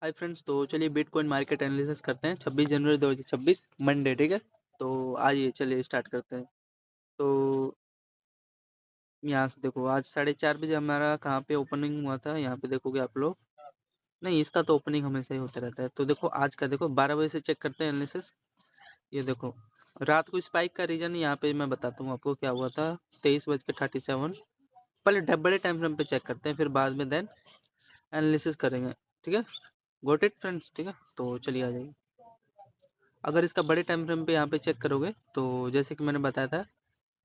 Hi friends, तो चलिए bitcoin market analysis करते हैं 26 जनवरी 2026 मंडे। ठीक है, तो आइए चलिए स्टार्ट करते हैं। तो यहाँ से देखो, आज 4:30 बजे हमारा कहाँ पे ओपनिंग हुआ था, यहाँ पे देखोगे आप लोग। नहीं, इसका तो ओपनिंग हमेशा ही होता रहता है। तो देखो आज का, देखो 12 बजे से चेक करते हैं एनालिसिस। ये देखो, रात को स्पाइक का रीजन यहाँ पे मैं बताता हूँ आपको क्या हुआ था। 23:37। पहले बड़े टाइम फ्रेम पे चेक करते हैं, फिर बाद में देन एनालिसिस करेंगे। ठीक है, गॉट इट फ्रेंड्स। ठीक है, तो चलिए आ जाइए। अगर इसका बड़े टाइम फ्रेम पे यहाँ पे चेक करोगे तो जैसे कि मैंने बताया था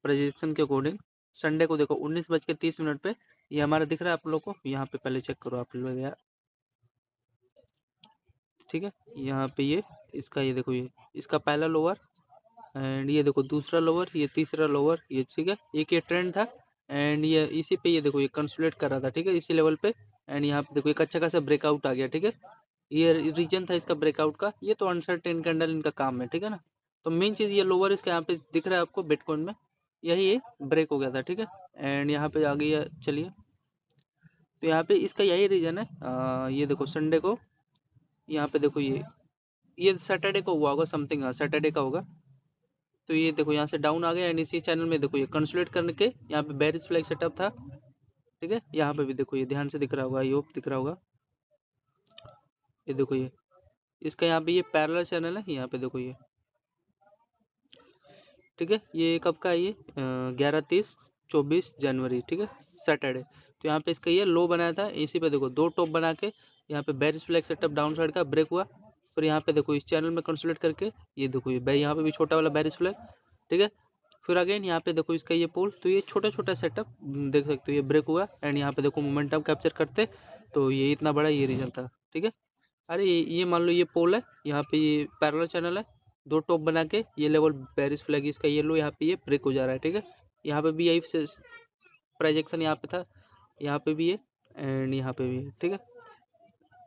प्रोजेक्शन के अकॉर्डिंग, संडे को देखो 19:30 पे ये हमारा दिख रहा है आप लोग को। यहाँ पे पहले चेक करो आप लोग यार। ठीक है, यहाँ पे ये इसका, ये देखो, ये इसका पहला लोअर, एंड ये देखो दूसरा लोअर, ये तीसरा लोअर, ये ठीक है, एक ये ट्रेंड था। एंड ये इसी पे ये देखो ये कंसोलिडेट कर रहा था। ठीक है, इसी लेवल पे। एंड यहाँ पे देखो एक अच्छा खासा ब्रेकआउट आ गया। ठीक है, ये रीजन था इसका ब्रेकआउट का। ये तो अनसर्टेन कैंडल इनका काम है। ठीक है ना, तो मेन चीज़ ये लोअर इसका यहाँ पे दिख रहा है आपको बिटकॉइन में, यही ये ब्रेक हो गया था। ठीक है, एंड यहाँ पे आ गई है। चलिए, तो यहाँ पे इसका यही रीजन है। ये देखो संडे को, यहाँ पे देखो ये सैटरडे को हुआ होगा समथिंग। हाँ, सैटरडे का होगा। तो ये देखो यहाँ से डाउन आ गया, एंड इसी चैनल में देखो ये कंसोलिडेट करने के यहाँ पे बेरिश फ्लैग सेटअप था। ठीक है, यहाँ पे भी देखो ये ध्यान से दिख रहा होगा, आई होप दिख रहा होगा। ये देखो ये इसका यहाँ पे ये पैरेलल चैनल है, यहाँ पे देखो ये। ठीक है, ये कब का है ये 11:30-24 जनवरी। ठीक है, सैटरडे। तो यहाँ पे इसका ये लो बनाया था, इसी पे देखो दो टॉप बना के यहाँ पे bearish flag setup down side का ब्रेक हुआ। फिर यहाँ पे देखो इस चैनल में कंसोलिडेट करके ये देखो ये यहाँ पे भी छोटा वाला बेरिश फ्लैग। ठीक है, फिर अगेन यहाँ पे देखो इसका ये पोल, तो ये छोटा छोटा सेटअप देख सकते हो, ये ब्रेक हुआ। एंड यहाँ पे देखो मोमेंटम कैप्चर करते तो ये इतना बड़ा ये रीजन था। ठीक है, अरे ये मान लो ये पोल है, यहाँ पे ये पैरेलल चैनल है, दो टॉप बना के ये लेवल बेरिश फ्लैग इसका येलो, यहाँ पे ये ब्रेक हो जा रहा है। ठीक है, यहाँ पे भी यही प्रोजेक्शन यहाँ पे था, यहाँ पे भी है, एंड यहाँ पे भी है। ठीक है,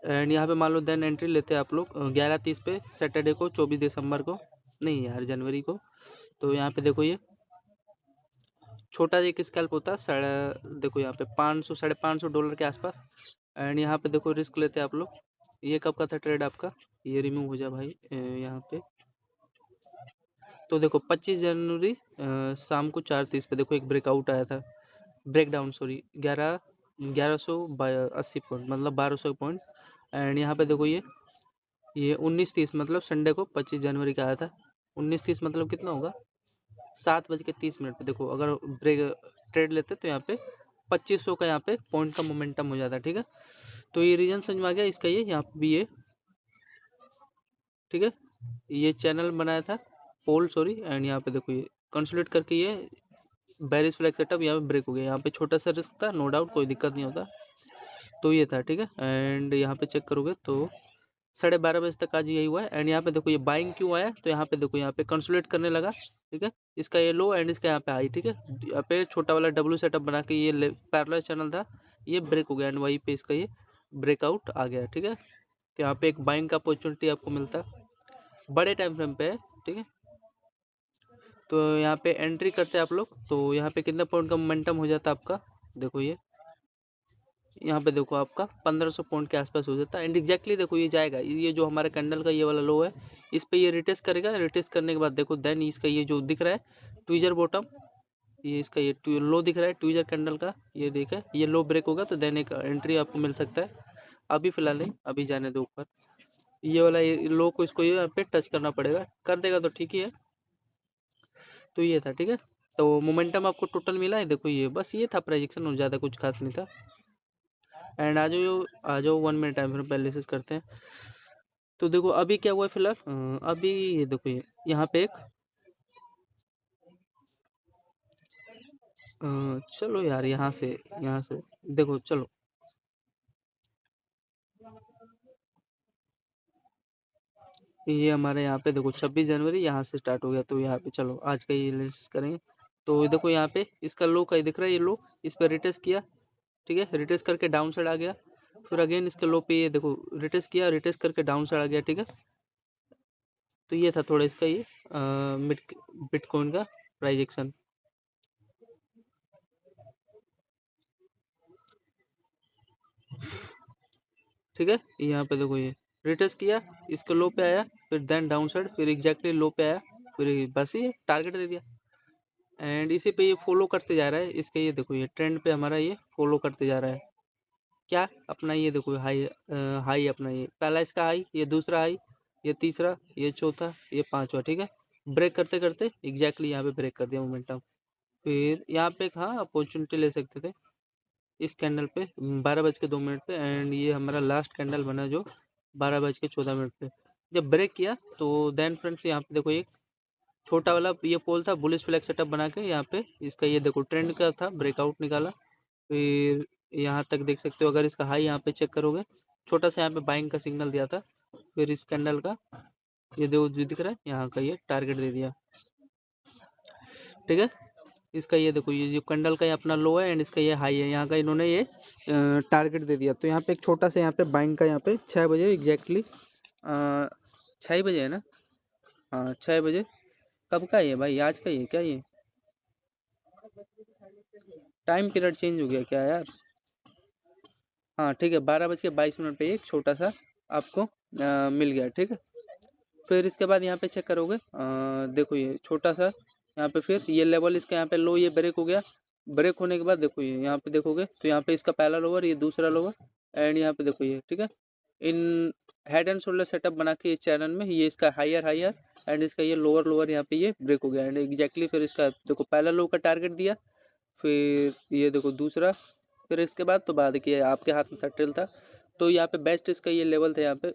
एंड यहाँ पे मान लो देन एंट्री लेते हैं आप लोग 11:30 पे सैटरडे को, 24 दिसंबर को, नहीं यार जनवरी को। तो यहाँ पे देखो ये छोटा एक स्कैल्प होता है देखो यहाँ पे 500 $550 के आसपास। एंड यहाँ पे देखो रिस्क लेते हैं आप लोग। ये कब का था ट्रेड आपका, ये रिमूव हो जा भाई यहाँ पे। तो देखो 25 जनवरी शाम को 4:30 पे देखो एक ब्रेकआउट आया था, ब्रेक डाउन सॉरी, 1180 पॉइंट, मतलब 1200 पॉइंट। एंड यहाँ पे देखो ये 19:30 मतलब संडे को 25 जनवरी का आया था। 19:30 मतलब कितना होगा, 7:30 पे देखो अगर ब्रेक ट्रेड लेते तो यहाँ पे 2500 का यहाँ पे पॉइंट का मोमेंटम हो जाता। ठीक है, तो ये रीजन समझ में आ गया इसका, ये यहाँ पे भी ये। ठीक है, ये चैनल बनाया था पोल सॉरी, एंड यहाँ पे देखो ये कंसोलिडेट करके ये बेरिश फ्लैग सेटअप यहाँ पे ब्रेक हो गया। यहाँ पे छोटा सा रिस्क था, नो डाउट, कोई दिक्कत नहीं होता। तो ये था। ठीक है, एंड यहाँ पे चेक करोगे तो 12:30 बजे तक आज यही हुआ है। एंड यहाँ पे देखो ये बाइंग क्यों आया, तो यहाँ पे देखो यहाँ पे कंसोलिडेट करने लगा। ठीक है, इसका ये लो एंड इसका यहाँ पे हाई। ठीक है, यहाँ पे छोटा वाला डब्ल्यू सेटअप बना के ये पैरेलल चैनल था, ये ब्रेक हो गया, एंड वहीं पे इसका ये ब्रेकआउट आ गया। ठीक है, तो यहाँ पे एक बाइंग का अपॉर्चुनिटी आपको मिलता है, बड़े टाइम फ्रेम पे है। ठीक है, तो यहाँ पे एंट्री करते हैं आप लोग, तो यहाँ पे कितना पॉइंट का मोमेंटम हो जाता है आपका, देखो ये यहाँ पे देखो आपका 1500 पॉइंट के आसपास हो जाता है। एंड एग्जैक्टली देखो ये जाएगा, ये जो हमारे कैंडल का ये वाला लो है, इस पे ये रिटेस्ट करेगा। रिटेस्ट करने के बाद देखो देन इसका ये जो दिख रहा है ट्विजर बॉटम, ये इसका ये लो दिख रहा है ट्विजर कैंडल का, ये देखा ये लो ब्रेक होगा तो देन एक एंट्री आपको मिल सकता है। अभी फिलहाल नहीं, अभी जाने दो ऊपर, ये वाला ये लो को इसको ये यहाँ पे टच करना पड़ेगा, कर देगा तो ठीक ही है। तो ये था। ठीक है, तो मोमेंटम आपको टोटल मिला है, देखो ये बस ये था प्रेडिक्शन और ज़्यादा कुछ खास नहीं था। एंड आ जाओ 1 मिनट टाइम फ्रेम पे एनालिसिस करते हैं। तो देखो अभी क्या हुआ है फिलहाल, अभी ये देखो ये यहाँ पे एक चलो यार यहाँ से देखो, चलो ये हमारे यहाँ पे देखो 26 जनवरी यहाँ से स्टार्ट हो गया। तो यहाँ पे चलो आज का ये एनालिसिस करेंगे। तो देखो यहाँ पे इसका लो का दिख रहा है, ये लो इस पर रिटेस्ट किया। ठीक है, रिटेस्ट करके डाउन साइड आ गया। फिर अगेन इसके लो पे ये देखो रिटेस्ट किया, रिटेस्ट करके डाउन साइड आ गया। ठीक है, तो ये था थोड़ा इसका ये बिटकॉइन का प्राइजेक्शन। ठीक है, यहाँ पे देखो ये रिटेस्ट किया, इसके लो पे आया, फिर देन डाउन साइड, फिर एग्जैक्टली लो पे आया, फिर बस ये टारगेट दे दिया एंड इसी पे ये फॉलो करते जा रहा है। इसके ये देखो ये ट्रेंड पे हमारा ये फॉलो करते जा रहा है। क्या अपना ये देखो हाई, हाई अपना ये पहला इसका हाई, ये दूसरा हाई, ये तीसरा, ये चौथा, ये पांचवा, ठीक है। ब्रेक करते करते एग्जैक्टली यहाँ पे ब्रेक कर दिया मोमेंटम। फिर यहाँ पे एक हाँ अपॉर्चुनिटी ले सकते थे इस कैंडल पे 12:02 पे एंड ये हमारा लास्ट कैंडल बना जो 12:14 पे। जब ब्रेक किया तो देन फ्रेंड्स यहाँ पे देखो एक छोटा वाला ये पोल था, बुलिश फ्लैग सेटअप बना के यहाँ पे इसका ये देखो ट्रेंड का था, ब्रेकआउट निकाला। फिर यहाँ तक देख सकते हो, अगर इसका हाई यहाँ पे चेक करोगे, छोटा सा यहाँ पे बाइंग का सिग्नल दिया था। फिर इस कैंडल का ये देखो जो दिख रहा है यहाँ का ये टारगेट दे दिया, ठीक है। इसका ये देखो ये जो कैंडल का ये अपना लो है एंड इसका ये हाई है, यहाँ का इन्होंने ये टारगेट दे दिया। तो यहाँ पे एक छोटा सा यहाँ पे बाइंग का यहाँ पे 6 बजे एग्जैक्टली 6 बजे है ना, हाँ 6 बजे। कब का ये भाई, आज का ये क्या ये टाइम पीरियड चेंज हो गया क्या यार। हाँ ठीक है, 12:22 पे एक छोटा सा आपको मिल गया, ठीक है। फिर इसके बाद यहाँ पे चेक करोगे देखो ये छोटा सा यहाँ पे फिर ये लेवल इसका यहाँ पे लो, ये ब्रेक हो गया। ब्रेक होने के बाद देखो ये यहाँ पे देखोगे तो यहाँ पे इसका पहला लोअर, ये दूसरा लोअर एंड यहाँ पे देखो ये, ठीक है। In head and shoulder setup बना के इस चैनल में ये इसका हायर हायर एंड इसका ये लोअर लोअर यहाँ पे ये ब्रेक हो गया एंड एग्जैक्टली फिर इसका देखो पहला लो का टारगेट दिया, फिर ये देखो दूसरा, फिर इसके बाद तो बाद की आपके हाथ में था ट्रेल था। तो यहाँ पे बेस्ट इसका ये लेवल था यहाँ पे,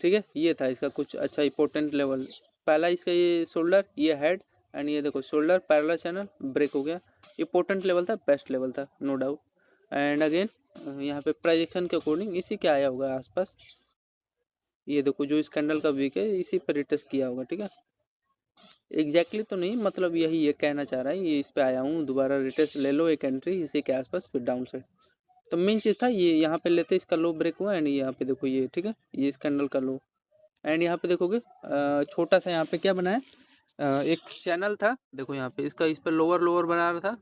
ठीक है। ये था इसका कुछ अच्छा इंपॉर्टेंट लेवल, पहला इसका ये शोल्डर, ये हेड एंड ये देखो शोल्डर पैरेलल चैनल ब्रेक हो गया। इंपॉर्टेंट लेवल था, बेस्ट लेवल था, नो डाउट। एंड अगेन यहाँ पे प्रोजेक्शन के अकॉर्डिंग इसी के आया होगा आसपास, ये देखो जो इस कैंडल का वीक है इसी पर रिटेस्ट किया होगा, ठीक है। एग्जैक्टली तो नहीं, मतलब यही ये कहना चाह रहा है, ये इस पे आया हूँ दोबारा रिटेस्ट ले लो एक एंट्री इसी के आसपास, फिर डाउन साइड। तो मेन चीज़ था ये यहाँ पे लेते इसका लो ब्रेक हुआ एंड यहाँ पे देखो ये, ठीक है, ये इस कैंडल का लो एंड यहाँ पे देखोगे छोटा सा यहाँ पे क्या बना है, एक चैनल था देखो यहाँ पे इसका, इस पर लोअर लोअर बना रहा था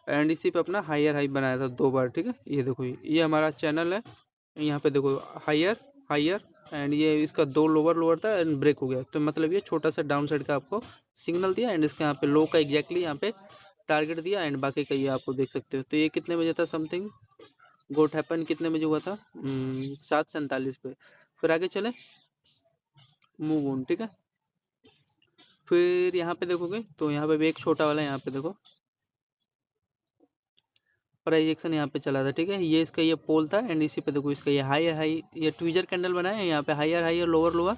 एंड इसी पे अपना हायर हाई बनाया था 2 बार, ठीक है। ये देखो ये हमारा चैनल है, यहाँ पे देखो हायर हायर एंड ये इसका 2 लोअर लोअर था एंड ब्रेक हो गया। तो मतलब ये छोटा सा डाउन साइड का आपको सिग्नल दिया एंड इसके यहाँ पे लो का एग्जैक्टली यहाँ पे टारगेट दिया एंड बाकी का ये आपको देख सकते हो। तो ये कितने बजे था समथिंग, गोट हैपन कितने बजे हुआ था, 7:47 पे। फिर आगे चले मूव ऑन, ठीक है। फिर यहाँ पे देखोगे तो यहाँ पे भी एक छोटा वाला यहाँ पे देखो प्राइजेक्शन यहाँ पे चला था, ठीक है। ये इसका ये पोल था एंड इसी पे देखो इसका ये हाई हाई ये ट्विजर कैंडल बनाया है, यहाँ पे higher higher lower lower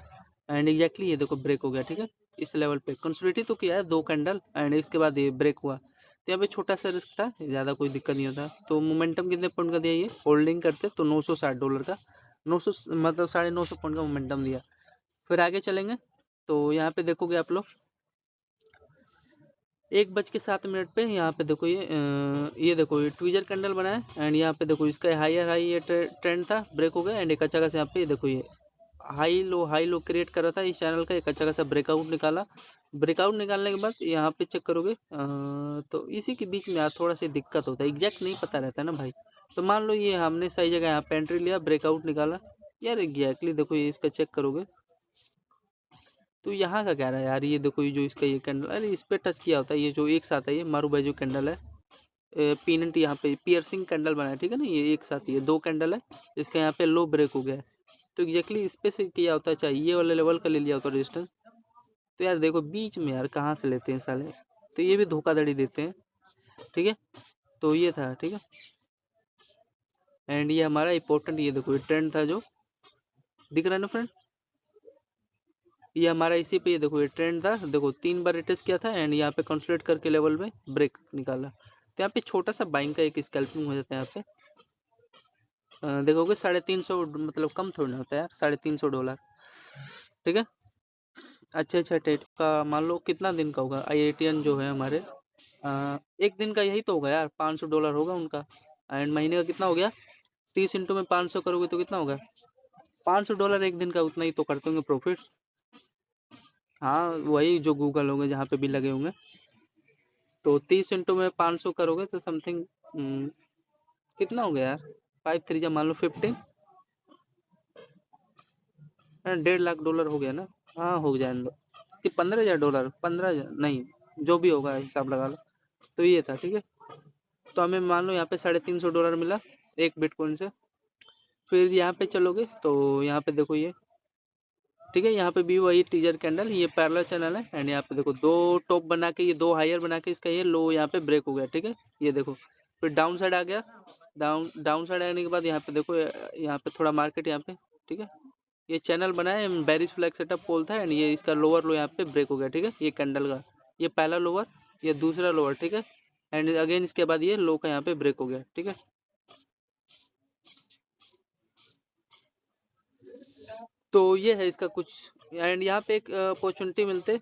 and exactly ये देखो ब्रेक हो गया, ठीक है। इस लेवल पे कंसोलिडेट तो किया है 2 कैंडल एंड इसके बाद ये ब्रेक हुआ। तो यहाँ पे छोटा सा रिस्क था, ज़्यादा कोई दिक्कत नहीं होता। तो मोमेंटम कितने पॉइंट का दिया, ये होल्डिंग करते तो $960 का, 900 मतलब 950 पॉइंट का मोमेंटम दिया। फिर आगे चलेंगे तो यहाँ पे देखोगे आप लोग 1:07 पे यहाँ पे देखो ये देखो ये ट्विजर कैंडल बना है एंड यहाँ पे देखो इसका हायर हाई ये ट्रेंड था, ब्रेक हो गया एंड एक अच्छा खासा यहाँ पे देखो ये हाई लो क्रिएट कर रहा था इस चैनल का, एक अच्छा खासा ब्रेकआउट निकाला। ब्रेकआउट निकालने के बाद यहाँ पे चेक करोगे तो इसी के बीच में यार थोड़ा सी दिक्कत होता है, एग्जैक्ट नहीं पता रहता है ना भाई। तो मान लो ये हमने सही जगह यहाँ पे एंट्री लिया, ब्रेकआउट निकाला यार एग्जैक्टली देखो ये इसका चेक करोगे तो यहाँ का कह रहा है यार, ये देखो ये जो इसका ये कैंडल, अरे इस पे टच किया होता है, ये जो एक साथ है ये मारूबाजू कैंडल है, पीनट यहाँ पे पियर्सिंग कैंडल बना है, ठीक है ना। ये एक साथ ये 2 कैंडल है, इसका यहाँ पे लो ब्रेक हो गया है। तो एग्जैक्टली इस पे से किया होता है, चाहिए ये वाले लेवल का ले लिया होता है रेजिस्टेंस। तो यार देखो बीच में यार कहाँ से लेते हैं साले, तो ये भी धोखाधड़ी देते हैं, ठीक है। तो ये था, ठीक है। एंड ये हमारा इंपॉर्टेंट ये देखो ये ट्रेंड था जो दिख रहा है ना फ्रेंड, ये हमारा इसी पे ये देखो ये ट्रेंड था, देखो 3 बार रिटेस्ट किया था एंड यहाँ पे कंसोलिडेट करके लेवल में ब्रेक निकाला। तो यहाँ पे छोटा सा बाइंग का एक स्कैल्पिंग हो जाता है यहाँ पे, देखोगे 350 मतलब कम थोड़ी ना होता है यार, $350, ठीक है। अच्छा टेट का मान लो कितना दिन का होगा, IITian जो है हमारे एक दिन का यही तो होगा यार, $500 होगा उनका एंड महीने का कितना हो गया, 30 इंटू में 500 करोगे तो कितना होगा, $500 एक दिन का, उतना ही तो करते होंगे प्रॉफिट। हाँ वही जो गूगल होंगे जहाँ पे भी लगे होंगे। तो 30 इंटू में 500 करोगे तो समथिंग कितना हो गया यार, 5 3 जा मान लो 15, $1.5 लाख हो गया ना। हाँ हो जाए दो कि $15,000, 15,000 नहीं, जो भी होगा हिसाब लगा लो। तो ये था, ठीक है। तो हमें मान लो यहाँ पे $350 मिला एक बिटकॉइन से। फिर यहाँ पे चलोगे तो यहाँ पे देखो ये, ठीक है, यहाँ पे भी वही टीजर कैंडल, ये पैरेलल चैनल है। एंड यहाँ पे देखो दो टॉप बना के, ये दो हायर बना के इसका ये लो यहाँ पे ब्रेक हो गया, ठीक है। ये देखो फिर डाउन साइड आ गया, डाउन साइड आने के बाद यहाँ पे देखो, यहाँ पे थोड़ा मार्केट यहाँ पे, ठीक है, ये चैनल बना है, बेरिश फ्लैग सेटअप पोल था। एंड ये इसका लोअर लो यहाँ पे ब्रेक हो गया, ठीक है, ये कैंडल का, ये पहला लोअर, ये दूसरा लोअर, ठीक है। एंड अगेन इसके बाद ये लो का यहाँ पे ब्रेक हो गया, ठीक है। तो ये है इसका कुछ। एंड यहाँ पे एक अपॉर्चुनिटी मिलते,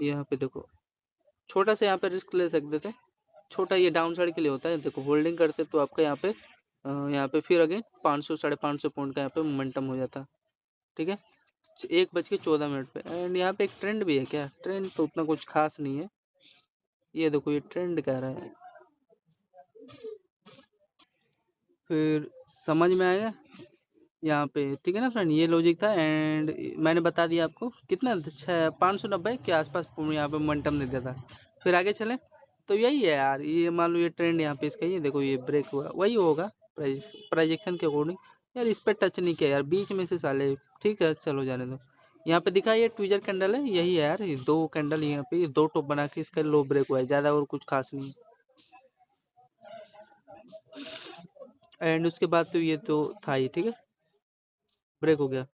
यहाँ पे देखो छोटा सा यहाँ पे रिस्क ले सकते थे, छोटा, ये डाउन साइड के लिए होता है। देखो होल्डिंग करते तो आपका यहाँ पे फिर अगेन 500 550 पॉइंट का यहाँ पे मोमेंटम हो जाता, ठीक है। 1:14 पे। एंड यहाँ पे एक ट्रेंड भी है क्या, ट्रेंड तो उतना कुछ खास नहीं है। ये देखो ये ट्रेंड कह रहा है, फिर समझ में आएगा यहाँ पे, ठीक है ना फ्रेंड, ये लॉजिक था। एंड मैंने बता दिया आपको कितना, 590 के आसपास यहाँ पे मोमेंटम दे दिया था। फिर आगे चले तो यही है यार, ये मान लो ये ट्रेंड यहाँ पे इसका, ये देखो ये ब्रेक हुआ, वही होगा प्रोजेक्शन के अकॉर्डिंग। यार इस पर टच नहीं किया यार, बीच में से साले, ठीक है चलो जाने दो। यहाँ पे दिखा ये ट्विजर कैंडल है, यही है यार, ये दो कैंडल यहाँ पे, ये दो टॉप बना के इसका लो ब्रेक हुआ है, ज़्यादा और कुछ खास नहीं। एंड उसके बाद तो ये तो था ही, ठीक है, ब्रेक हो गया।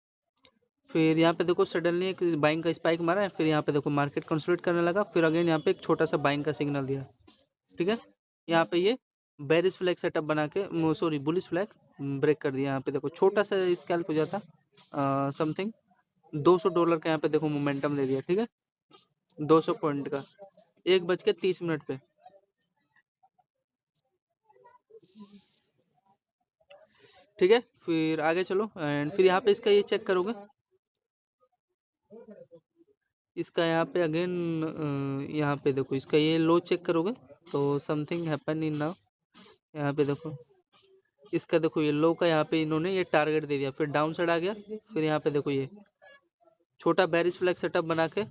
फिर यहाँ पे देखो सडनली एक बाइंग का स्पाइक मारा है, फिर यहाँ पे देखो मार्केट कंसोलिडेट करने लगा, फिर अगेन यहाँ पे एक छोटा सा बाइंग का सिग्नल दिया, ठीक है। यहाँ पे ये बेरिश फ्लैग सेटअप बना के, सॉरी बुलिश फ्लैग ब्रेक कर दिया। यहाँ पे देखो छोटा सा स्कैल्प हो जाता, समथिंग $200 का यहाँ पे देखो मोमेंटम दे दिया, ठीक है, 200 पॉइंट का 1:30 पे, ठीक है। फिर आगे चलो एंड फिर यहाँ पे इसका ये चेक करोगे, इसका यहाँ पे अगेन यहाँ पे देखो इसका ये लो चेक करोगे तो समथिंग हैपन इन नाउ। यहाँ पे देखो इसका, देखो ये लो का यहाँ पे इन्होंने ये टारगेट दे दिया, फिर डाउन साइड आ गया। फिर यहाँ पे देखो ये छोटा बेरिश फ्लैग सेटअप बना के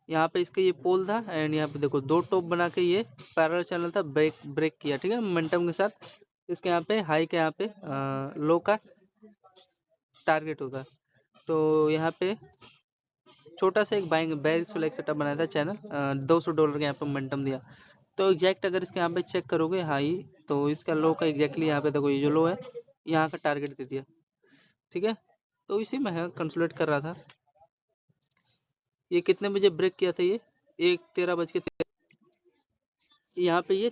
यहाँ पे इसका ये पोल था। एंड यहाँ पे देखो दो टॉप बना के ये पैरेलल चैनल था, ब्रेक ब्रेक किया, ठीक है, मोमेंटम के साथ। इसके यहाँ पे हाई के यहाँ पे लो का टारगेट होगा। तो यहाँ पे छोटा सा एक बाइंग बेरिश फ्लैग सेटअप बनाया था चैनल, $200 के यहाँ पे मोमेंटम दिया। तो एग्जैक्ट अगर इसके यहाँ पे चेक करोगे हाई, तो इसका लो का एग्जैक्टली यहाँ पे देखो ये जो लो है यहाँ का टारगेट दे दिया, ठीक है। तो इसी में है कंसुलेट कर रहा था। ये कितने बजे ब्रेक किया था, ये 13 बज के यहाँ पे ये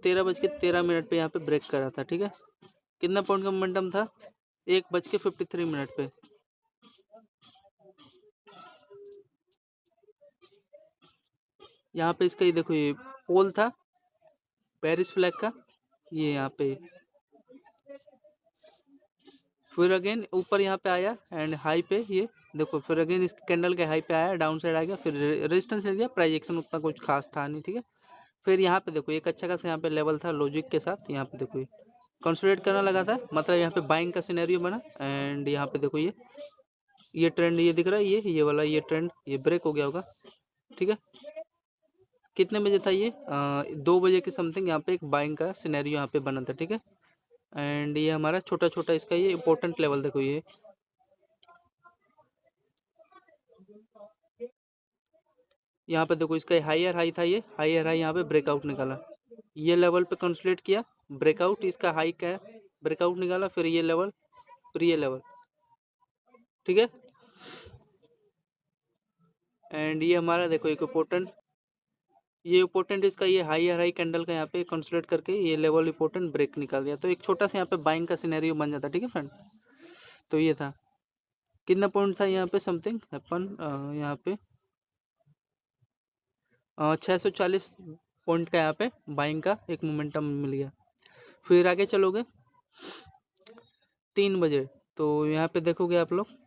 13 बज के 13 मिनट पे यहाँ पे ब्रेक करा था, ठीक है। कितना पॉइंट का मोमेंटम था, 1:53 पे। यहाँ पे इसका ये देखो ये पोल था पेरिस फ्लैग का, ये यहाँ पे फिर अगेन ऊपर यहाँ पे आया एंड हाई पे ये देखो, फिर अगेन इस कैंडल के हाई पे आया, डाउन साइड आ गया, फिर रेजिस्टेंस ले लिया, प्राइजेक्शन उतना कुछ खास था नहीं, ठीक है। फिर यहाँ पे देखो एक अच्छा खासा यहाँ पे लेवल था लॉजिक के साथ, यहाँ पे देखो ये कंसोलिडेट करना लगा था, मतलब यहाँ पे बाइंग का सिनेरियो बना। एंड यहाँ पे देखो ये ट्रेंड ये दिख रहा है, ये वाला ये ट्रेंड ये ब्रेक हो गया होगा, ठीक है। कितने बजे था ये, 2 बजे के समथिंग यहाँ पे एक बाइंग का सिनेरियो यहाँ पे बना था, ठीक है। एंड ये हमारा छोटा छोटा इसका ये इंपॉर्टेंट लेवल देखो, ये यहाँ पे देखो इसका हायर हाई था, ये हायर हाई यहाँ पे ब्रेकआउट निकाला, ये लेवल पे कंसोलिडेट किया, ब्रेकआउट इसका हाई का ब्रेकआउट निकाला, फिर ये लेवल, फिर ये लेवल, ठीक है। एंड ये हमारा देखो एक इंपॉर्टेंट, ये इंपॉर्टेंट इसका ये हाई हाई कैंडल का यहाँ पे कंसोलिडेट करके ये लेवल इंपॉर्टेंट ब्रेक निकाल दिया, तो एक छोटा सा यहाँ पे बाइंग का सिनेरियो बन जाता, ठीक है फ्रेंड। तो ये था, कितना पॉइंट था यहाँ पे समथिंग अपन यहाँ पे 640 पॉइंट का यहाँ पे बाइंग का एक मोमेंटम मिल गया। फिर आगे चलोगे 3 बजे, तो यहाँ पे देखोगे आप लोग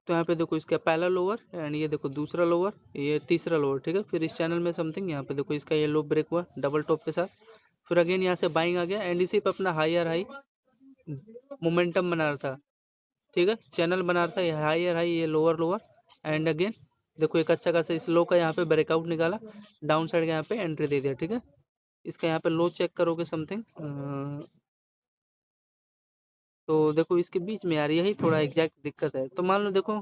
तो यहाँ पे देखो इसका पहला लोअर एंड ये देखो दूसरा लोअर, ये तीसरा लोअर, ठीक है। फिर इस चैनल में समथिंग यहाँ पे देखो इसका ये लो ब्रेक हुआ डबल टॉप के साथ। फिर अगेन यहाँ से बाइंग आ गया एंड इसी पे अपना हायर हाई मोमेंटम बना रहा था, ठीक है। चैनल बना रहा था, ये हायर हाई ये लोअर लोअर एंड अगेन देखो एक अच्छा खासा इस लो का यहाँ पे ब्रेकआउट निकाला, डाउन साइड का यहाँ पे एंट्री दे दिया, ठीक है। इसका यहाँ पे लो चेक करोगे समथिंग, तो देखो इसके बीच में यार यही थोड़ा एग्जैक्ट दिक्कत है। तो मान लो देखो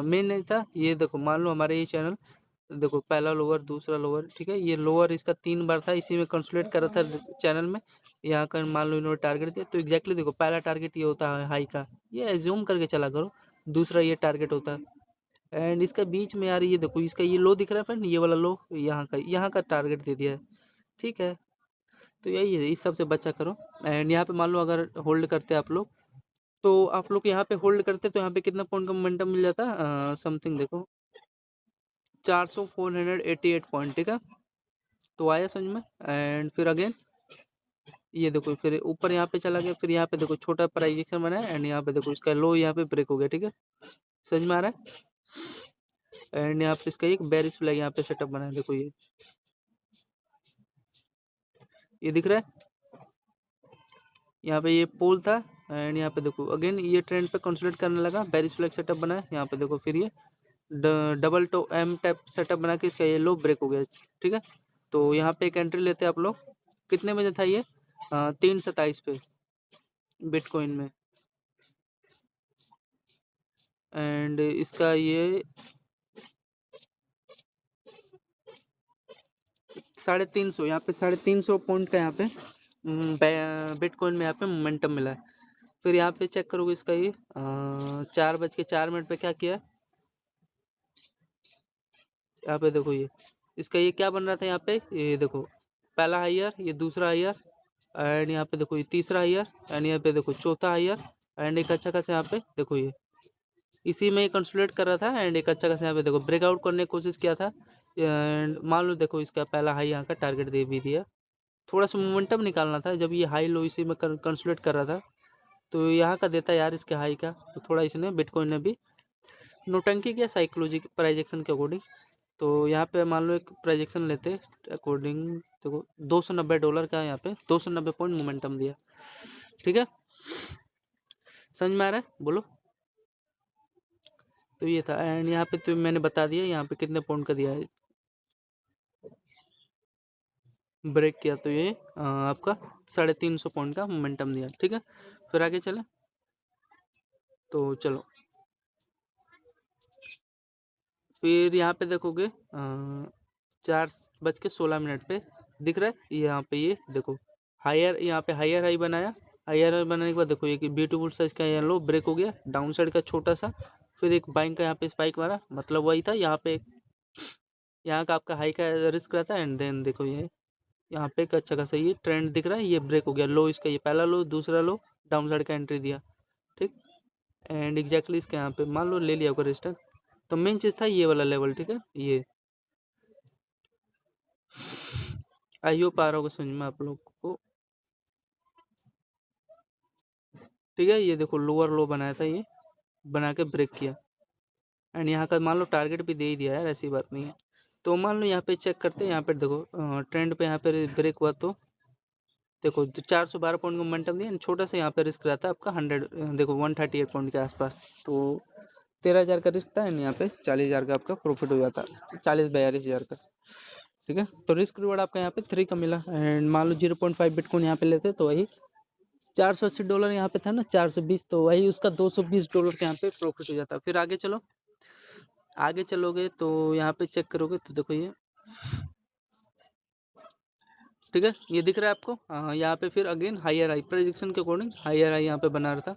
मेन नहीं था ये, देखो मान लो हमारे ये चैनल देखो पहला लोअर दूसरा लोअर, ठीक है। ये लोअर इसका 3 बार था, इसी में कंसोलिडेट कर रहा था चैनल में। यहाँ का मान लो इन्होंने टारगेट दिया, तो एग्जैक्टली देखो पहला टारगेट ये होता है हाई का, ये एज्यूम करके चला करो। दूसरा ये टारगेट होता है एंड इसका बीच में यार ये देखो इसका ये लो दिख रहा है फ्रेंड, ये वाला लो यहाँ का टारगेट दे दिया है, ठीक है। तो यही है, इस सब से बचा करो। एंड यहाँ पे मान लो अगर होल्ड करते आप लोग, तो आप लोग यहाँ पे होल्ड करते तो यहाँ पे कितना पॉइंट का मोमेंटम मिल जाता समथिंग देखो 488 पॉइंट, ठीक है। तो आया समझ में। एंड फिर अगेन ये देखो फिर ऊपर यहाँ पे चला गया, फिर यहाँ पे देखो छोटा प्राइजेक्शन बना है एंड यहाँ पे देखो इसका लो यहाँ पे ब्रेक हो गया, ठीक है। समझ में आ रहा है। एंड यहाँ पे इसका एक बेरिश फ्लैग यहाँ पे सेटअप बना है, देखो ये दिख रहा है। यहाँ पे ये पोल था एंड यहाँ पे देखो अगेन ये ट्रेंड पे कंसोलिडेट करने लगा, बेरिश फ्लैग सेटअप बना है यहाँ पे देखो। फिर ये double top M tap setup बना के इसका ये लो ब्रेक हो गया, ठीक है। तो यहाँ पे एक एंट्री लेते हैं आप लोग, कितने बजे था ये 3:27 पे बिटकॉइन में। एंड इसका ये 350, यहाँ पे 350 पॉइंट का यहाँ पे बिटकॉइन में यहाँ पे मोमेंटम मिला है। फिर यहाँ पे चेक करोगे इसका ये 4:04 पे क्या किया है। यहाँ पे देखो ये इसका ये क्या बन रहा था, यहाँ पे ये देखो पहला हायर, ये दूसरा हायर एंड यहाँ पे देखो ये तीसरा हायर एंड यहाँ पे देखो चौथा हायर एंड एक अच्छा खासा यहाँ पे देखो ये इसी में कंसोलिडेट कर रहा था एंड एक अच्छा खासा यहाँ पे देखो ब्रेकआउट करने की कोशिश किया था। एंड मान लो देखो इसका पहला हाई यहाँ का टारगेट दे भी दिया, थोड़ा सा मोमेंटम निकालना था जब ये हाई लो इसी में कंसोलिडेट कर रहा था, तो यहाँ का देता यार इसके हाई का, तो थोड़ा इसने बिटकॉइन ने भी नोटंकी किया साइकोलॉजी प्राइजेक्शन के अकॉर्डिंग। तो यहाँ पे मान लो एक प्रोजेक्शन लेते अकॉर्डिंग, देखो $290 का यहाँ पे 290 पॉइंट मोमेंटम दिया, ठीक है। समझ में आ रहा है बोलो। तो ये था एंड यहाँ पे तो मैंने बता दिया यहाँ पे कितने पॉइंट का दिया है, ब्रेक किया तो ये आपका 350 पॉइंट का मोमेंटम दिया, ठीक है। फिर आगे चले, तो चलो फिर यहाँ पे देखोगे 4:16 पे दिख रहा है यहाँ पे ये देखो हायर, यहाँ पे हायर हाई बनाया, हायर हाई बनाने के बाद देखो ये ब्यूटीफुल साइज का येलो ब्रेक हो गया डाउन साइड का छोटा सा, फिर एक बाइंग का यहाँ पे स्पाइक मारा, मतलब वही था यहाँ पे यहाँ का आपका हाई का रिस्क रहता है एंड देन देखो ये यहाँ पे एक अच्छा खासा ये ट्रेंड दिख रहा है, ये ब्रेक हो गया लो इसका, ये पहला लो दूसरा लो डाउन साइड का एंट्री दिया, ठीक। एंड एग्जैक्टली इसके यहाँ पे मान लो ले लिया होगा रेजिस्टेंस, तो मेन चीज़ था ये वाला लेवल, ठीक है। ये आई होप आ रहा होगा समझ में आप लोग को, ठीक है। ये देखो लोअर लो बनाया था, ये बना के ब्रेक किया एंड यहाँ का मान लो टारगेट भी दे ही दिया यार, ऐसी बात नहीं है। तो मान लो यहाँ पे चेक करते हैं, यहाँ पे देखो ट्रेंड पे यहाँ पे ब्रेक हुआ, तो देखो 412 पॉइंट का मोमेंटम दिया, छोटा सा यहाँ पे रिस्क रहता है आपका 100 देखो 138 पॉइंट के आसपास, तो 13,000 का रिस्क था एंड यहाँ पे 40,000 का आपका प्रॉफिट हो जाता, 40-42,000 का, ठीक है। तो रिस्क रिवॉर्ड आपका यहाँ पे 3 का मिला एंड मान लो 0.5 बिटकॉइन यहाँ पे लेते तो वही $480 यहाँ पे था ना 420, तो वही उसका $220 के यहाँ पे प्रॉफिट हो जाता। फिर आगे चलो, आगे चलोगे तो यहाँ पे चेक करोगे तो देखो ये ठीक है, ये दिख रहा है आपको। हाँ यहाँ पे फिर अगेन हायर हाई प्रेडिक्शन के अकॉर्डिंग हायर हाई यहाँ पे बना रहा था,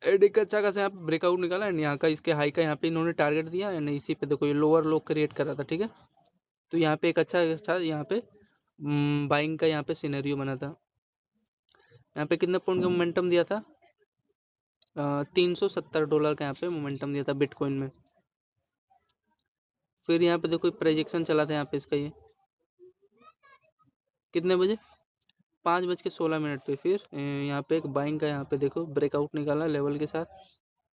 एडी का अच्छा खासा यहाँ पे ब्रेकआउट निकाला एंड यहाँ का इसके हाई का यहाँ पे इन्होंने टारगेट दिया एंड इसी पे देखो ये लोअर लो क्रिएट कर रहा था, ठीक है। तो यहाँ पे एक अच्छा यहाँ पे बाइंग का यहाँ पे सिनेरियो बना था। यहाँ पे कितने पॉइंट का मोमेंटम दिया था $370 का यहाँ पे मोमेंटम दिया था बिटकॉइन में। फिर यहाँ पे देखो प्रोजेक्शन चला था यहाँ पे इसका, ये कितने बजे 5:16 पे फिर यहाँ पे एक बाइंग का यहाँ पे देखो ब्रेकआउट निकाला लेवल के साथ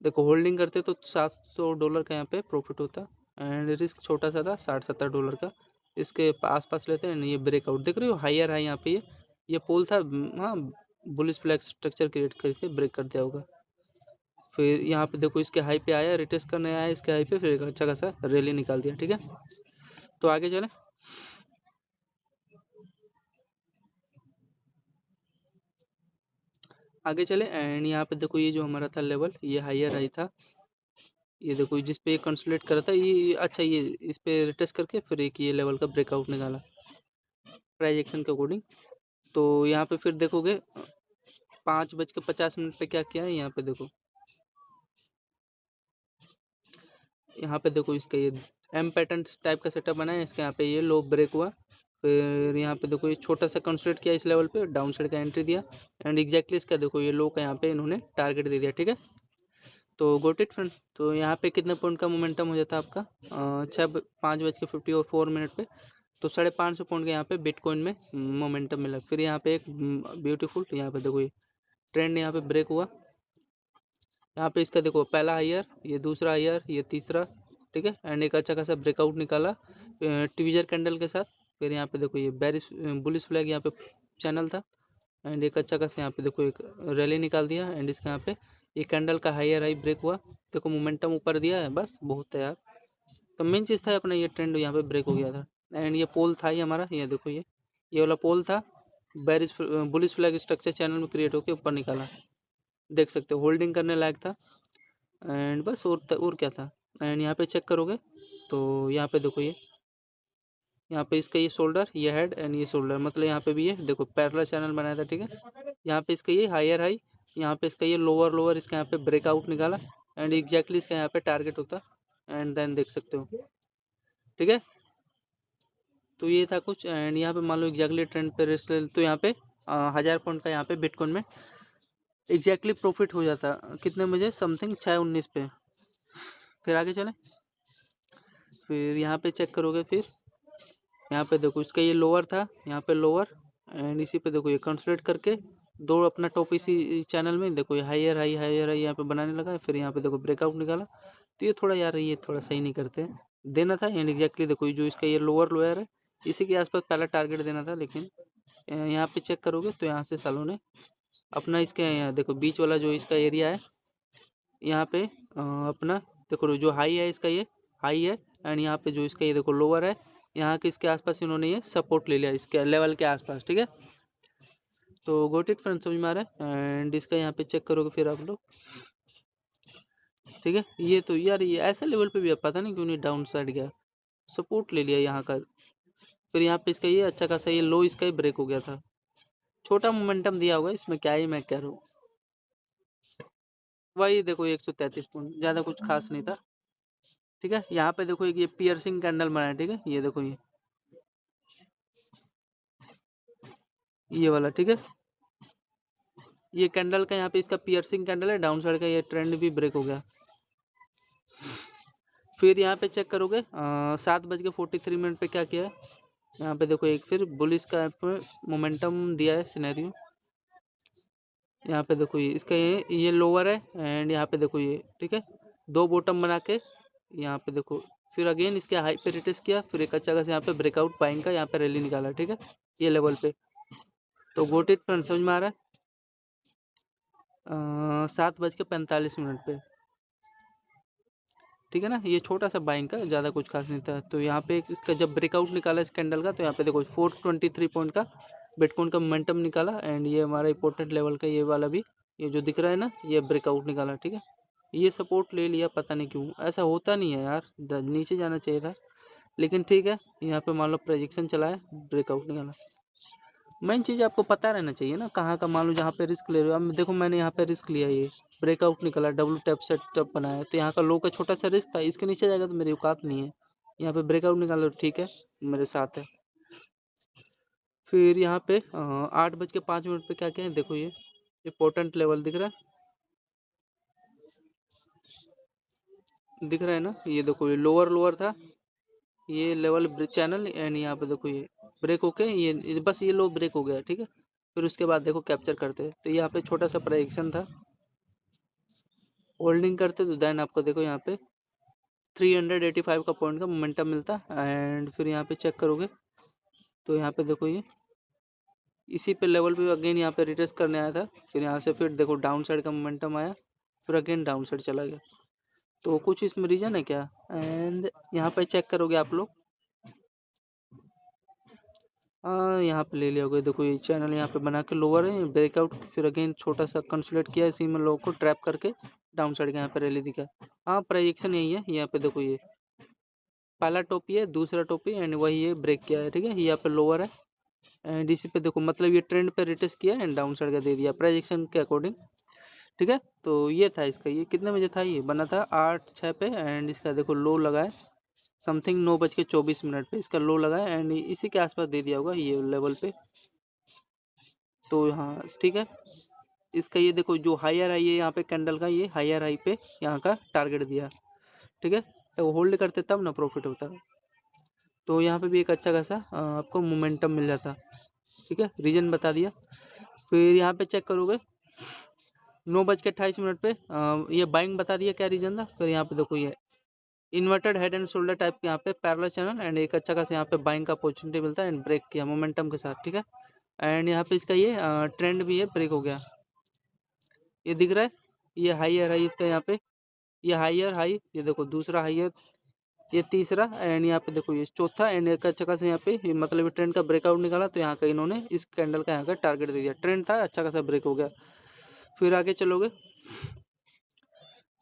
देखो होल्डिंग करते तो $700 का यहाँ पे प्रॉफिट होता, एंड रिस्क छोटा सा था $60-70 का। इसके आसपास लेते हैं, ये ब्रेकआउट देख रहे हो, हायर है यहाँ पे, ये पोल था। हाँ, बुलिश फ्लैग स्ट्रक्चर क्रिएट करके ब्रेक कर दिया होगा। फिर यहाँ पे देखो इसके हाई पे आया, रिटेस्ट करने आया इसके हाई पे, फिर एक अच्छा खासा रैली निकाल दिया। ठीक है, तो आगे चले। आगे चले एंड यहाँ पे देखो ये जो हमारा था लेवल, ये हायर हाई था। ये देखो जिस पे ये कंसोलिडेट करा था, ये अच्छा, ये इस पे रिटेस्ट करके फिर एक ये लेवल का ब्रेकआउट निकाला प्राइस एक्शन के अकॉर्डिंग। तो यहाँ पे फिर देखोगे 5:50 पे क्या किया है, यहाँ पे देखो, यहाँ पे देखो इसका ये एम पैटर्न टाइप का सेटअप बना है, इसके यहाँ पे ये लो ब्रेक हुआ। फिर यहाँ पे देखो ये छोटा सा कंसोलिडेट किया इस लेवल पे, डाउन साइड का एंट्री दिया, एंड एग्जैक्टली इसका देखो ये लो का यहाँ पे इन्होंने टारगेट दे दिया। ठीक है, तो गोट इट फ्रेंड। तो यहाँ पे कितने पॉइंट का मोमेंटम हो जाता है आपका, 5:54 पे, तो 550 पॉइंट का यहाँ पे बिटकॉइन में मोमेंटम मिला। फिर यहाँ पे एक ब्यूटीफुल, यहाँ पे देखो ये ट्रेंड यहाँ पे ब्रेक हुआ। यहाँ पे इसका देखो पहला हायर, ये दूसरा हायर, ये तीसरा। ठीक है, एंड एक अच्छा खासा ब्रेकआउट निकाला ट्विजर कैंडल के साथ। फिर यहाँ पे देखो ये बेरिश बुलिश फ्लैग यहाँ पे चैनल था, एंड एक अच्छा खासा यहाँ पे देखो एक रैली निकाल दिया, एंड इसके यहाँ पे ये कैंडल का हायर हाई ब्रेक हुआ। देखो मोमेंटम ऊपर दिया है, बस बहुत है यार। तो मेन चीज़ था अपना ये ट्रेंड यहाँ पे ब्रेक हो गया था, एंड ये पोल था ही हमारा, ये देखो ये वाला पोल था, bearish bullish flag structure channel में क्रिएट होकर ऊपर निकाला, देख सकते हो होल्डिंग करने लायक था। एंड बस और क्या था। एंड यहाँ पे चेक करोगे तो यहाँ पे देखो ये, यहाँ पे इसका ये शोल्डर, ये हेड एंड ये शोल्डर, मतलब यहाँ पे भी ये देखो पैरेलल चैनल बनाया था। ठीक है, यहाँ पे इसका ये हायर हाई, यहाँ पे इसका ये लोअर लोअर, इसका यहाँ पे ब्रेकआउट निकाला, एंड एग्जैक्टली इसका यहाँ पे टारगेट होता, एंड देन देख सकते हो। ठीक है, तो ये था कुछ, एंड यहाँ पे मान लो एग्जैक्टली ट्रेंड पे रेस्ट ले, तो यहाँ पे 1000 पॉइंट का यहाँ पे बिटकॉइन में एग्जैक्टली प्रॉफिट हो जाता, कितने बजे, समथिंग 6:19 पे। फिर आगे चलें, फिर यहाँ पे चेक करोगे, फिर यहाँ पे देखो इसका ये लोअर था, यहाँ पे लोअर, एंड इसी पे देखो ये कंसोलिडेट करके दो अपना टॉप इसी चैनल में देखो ये हायर हाई हायर हाई यहाँ पे बनाने लगा। फिर यहाँ पे देखो ब्रेकआउट निकाला। तो ये थोड़ा यार, ये थोड़ा सही नहीं करते हैं, देना था। एंड एग्जैक्टली देखो जो इसका ये लोअर लोअर है, इसी के आसपास पहला टारगेट देना था, लेकिन यहाँ पे चेक करोगे तो यहाँ से सालों ने अपना इसके यहाँ देखो बीच वाला जो इसका एरिया है, यहाँ पे अपना देखो जो हाई है इसका, ये हाई है, एंड यहाँ पे जो इसका ये देखो लोअर है, यहाँ के इसके आसपास इन्होंने ये सपोर्ट ले लिया इसके लेवल के आसपास। ठीक है, तो गोट इट फ्रेंड, समझ में आ रहा है। एंड इसका यहाँ पे चेक करोगे फिर आप लोग। ठीक है, ये तो यार ये ऐसा लेवल पे भी अब पता नहीं क्यों नहीं डाउन साइड गया, सपोर्ट ले लिया यहाँ का। फिर यहाँ पे इसका ये अच्छा खासा ये लो इसका ही ब्रेक हो गया था, छोटा मोमेंटम दिया होगा इसमें, क्या ही मैं कह रहा हूँ। वही देखो 133 पॉइंट, ज़्यादा कुछ खास नहीं था। ठीक है, यहाँ पे देखो एक ये पियर्सिंग कैंडल बना है। ठीक है, ये देखो ये वाला। ठीक है, ये कैंडल का यहाँ पे इसका पियर्सिंग कैंडल है, डाउन साइड का ये ट्रेंड भी ब्रेक हो गया। फिर यहाँ पे चेक करोगे 7:43 पे क्या किया है, यहाँ पे देखो एक फिर बुलिश का मोमेंटम दिया है सिनेरियो। यहाँ पे देखो ये इसका ये लोअर है, एंड यहाँ पे देखो ये, ठीक है, दो बॉटम बना के यहाँ पे देखो, फिर अगेन इसके हाई पे रिटेस्ट किया, फिर एक अच्छा खासा यहाँ पे ब्रेकआउट बाइंग का यहाँ पे रैली निकाला। ठीक है, ये लेवल पे, तो गोट इट फ्रेंड, समझ में आ रहा है। 7:45 पे। ठीक है ना, ये छोटा सा बाइंग का, ज़्यादा कुछ खास नहीं था। तो यहाँ पे इसका जब ब्रेकआउट निकाला इस कैंडल का, तो यहाँ पे देखो 423 पॉइंट का बिटकॉइन का मोमेंटम निकाला, एंड ये हमारा इंपॉर्टेंट लेवल का ये वाला भी, ये जो दिख रहा है ना, ये ब्रेकआउट निकाला। ठीक है, ये सपोर्ट ले लिया, पता नहीं क्यों ऐसा होता नहीं है यार, नीचे जाना चाहिए था, लेकिन ठीक है, यहाँ पे मान लो प्रोजेक्शन चला है, ब्रेकआउट निकाला। मेन चीज़ आपको पता रहना चाहिए ना, कहाँ का मान लो जहाँ पे रिस्क ले रहे हो। अब देखो मैंने यहाँ पे रिस्क लिया, ये ब्रेकआउट निकला, डब्ल्यू टैप सेटअप बनाया, तो यहाँ का लो का छोटा सा रिस्क था, इसके नीचे जाएगा तो मेरी औकात नहीं है। यहाँ पे ब्रेकआउट निकाला, ठीक है, मेरे साथ है। फिर यहाँ पे 8:05 पे क्या क्या है, देखो ये इंपॉर्टेंट लेवल दिख रहा है ना, ये देखो ये लोअर लोअर था, ये लेवल चैनल, एंड यहाँ पे देखो ये ब्रेक होके ये बस ये लो ब्रेक हो गया। ठीक है, फिर उसके बाद देखो कैप्चर करते हैं, तो यहाँ पे छोटा सा प्रेडिक्शन था, होल्डिंग करते तो देन आपको देखो यहाँ पे 385 का पॉइंट का मोमेंटम मिलता। एंड फिर यहाँ पे चेक करोगे तो यहाँ पे देखो ये इसी पे लेवल पे अगेन यहाँ पे रिटेस्ट करने आया था, फिर यहाँ से फिर देखो डाउन साइड का मोमेंटम आया, फिर अगेन डाउन साइड चला गया। तो कुछ इसमें रीजन है क्या? एंड यहाँ पे चेक करोगे आप लोग, हाँ यहाँ पे ले लिया होगा। देखो ये चैनल यहाँ पे बना के लोअर है, ब्रेकआउट, फिर अगेन छोटा सा कंसोलिडेट किया, इसी में लोगों को ट्रैप करके डाउन साइड का यहाँ पे रैली दिखा। हाँ प्रेडिक्शन यही है, यहाँ पे देखो ये पहला टॉपी है, दूसरा टॉपी, एंड वही ये ब्रेक किया है, ठीक है। यहाँ पे लोअर है एंड इसी पे देखो मतलब ये ट्रेंड पे रिटेस्ट किया एंड डाउन साइड का दे दिया प्रेडिक्शन के अकॉर्डिंग, ठीक है। तो ये था इसका, ये कितने बजे था, ये बना था 8:06 पे एंड इसका देखो लो लगा है समथिंग 9:24 पे इसका लो लगा है एंड इसी के आसपास दे दिया होगा ये लेवल पे। तो हाँ ठीक है, इसका ये देखो जो हायर हाई है यहाँ पे कैंडल का, ये हायर हाई पे यहाँ का टारगेट दिया, ठीक है। तो होल्ड करते तब ना प्रॉफिट होता। तो यहाँ पे भी एक अच्छा खासा आपको मोमेंटम मिल जाता, ठीक है। रीजन बता दिया। फिर यहाँ पे चेक करोगे 9:28 पे ये बाइंग बता दिया क्या रीजन था। फिर यहाँ पे देखो ये inverted head and shoulder type के यहाँ पे पैरेलल चैनल एंड एक अच्छा खासा यहाँ पे बाइंग का अपॉर्चुनिटी मिलता है एंड ब्रेक किया मोमेंटम के साथ, ठीक है। एंड यहाँ पे इसका ये ट्रेंड भी है, ब्रेक हो गया, ये दिख रहा है। ये हाईयर हाई इसका यहाँ पे, ये हाईयर हाई, ये देखो दूसरा हाईयर, ये तीसरा एंड यहाँ पे देखो ये चौथा एंड एक अच्छा खासा यहाँ पे मतलब ये ट्रेंड का ब्रेकआउट निकाला, तो यहाँ का इन्होंने इस कैंडल का यहाँ का टारगेट दे दिया, ट्रेंड था अच्छा खासा ब्रेक हो गया। फिर आगे चलोगे,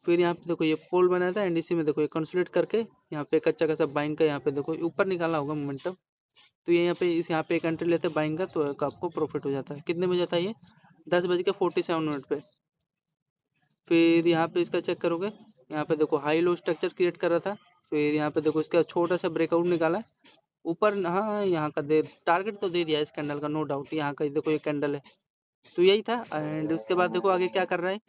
फिर यहाँ पे देखो ये पोल बनाया था एंड इसी में देखो ये कंसोलिडेट करके यहाँ पे एक अच्छा खासा बाइंग का यहाँ पे देखो ऊपर निकाला होगा मोमेंटम। तो ये यहाँ पे एक एंट्री लेते बाइंग का, तो आपको प्रॉफिट हो जाता है। कितने बजे था ये? 10:47 पे। फिर यहाँ पे इसका चेक करोगे, यहाँ पे देखो हाई लो स्ट्रक्चर क्रिएट कर रहा था, फिर यहाँ पे देखो इसका छोटा सा ब्रेकआउट निकाला ऊपर। हाँ यहाँ का दे टारगेट तो दे दिया इस कैंडल का, नो डाउट। यहाँ का देखो ये कैंडल है, तो यही था। एंड उसके बाद देखो आगे क्या कर रहा है,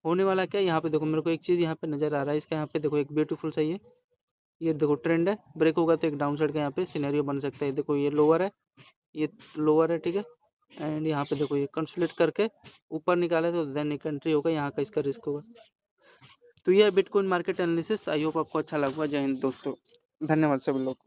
होने वाला क्या। यहाँ पे देखो मेरे को एक चीज़ यहाँ पे नज़र आ रहा है इसका, यहाँ पे देखो एक ब्यूटीफुल सा ये देखो ट्रेंड है, ब्रेक होगा तो एक डाउन साइड का यहाँ पे सिनेरियो बन सकता है। देखो ये लोअर है, ये लोअर है, ठीक है। एंड यहाँ पे देखो ये कंसोलिडेट करके ऊपर निकाले तो देन एक एंट्री होगा, यहाँ का इसका रिस्क होगा। तो ये bitcoin market analysis, I hope आपको अच्छा लगा। जय हिंद दोस्तों, धन्यवाद सभी लोग।